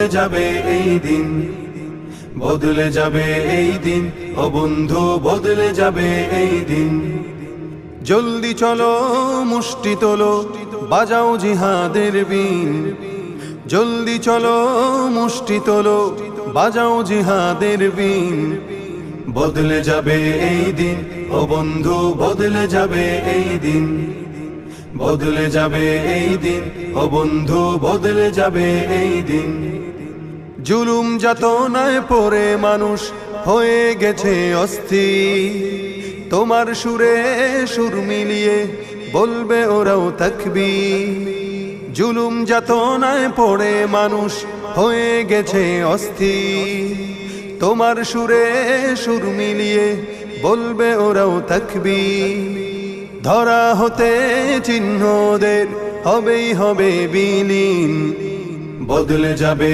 যাবে এই দিন, বদলে যাবে এই দিন, ও বন্ধু বদলে যাবে এই দিন। জলদি চলো মুষ্টি তোলো, বাজাও জিহাদের বিন। জলদি চলো মুষ্টি তোলো, বাজাও জিহাদের বিন। বদলে যাবে এই দিন, ও বন্ধু বদলে যাবে এই দিন, বদলে যাবে এই দিন, ও বন্ধু বদলে যাবে এই দিন। জুলুম যাতনায় পড়ে মানুষ হয়ে গেছে অস্থির, তোমার সুরে সুর মিলিয়ে বলবে ওরাও তাকবীর। জুলুম যাতনায় পড়ে মানুষ হয়ে গেছে অস্থির, তোমার সুরে সুর মিলিয়ে বলবে ওরাও তাকবীর। ধরা হতে চিহ্নদের হবেই হবে বিলীন, বদলে যাবে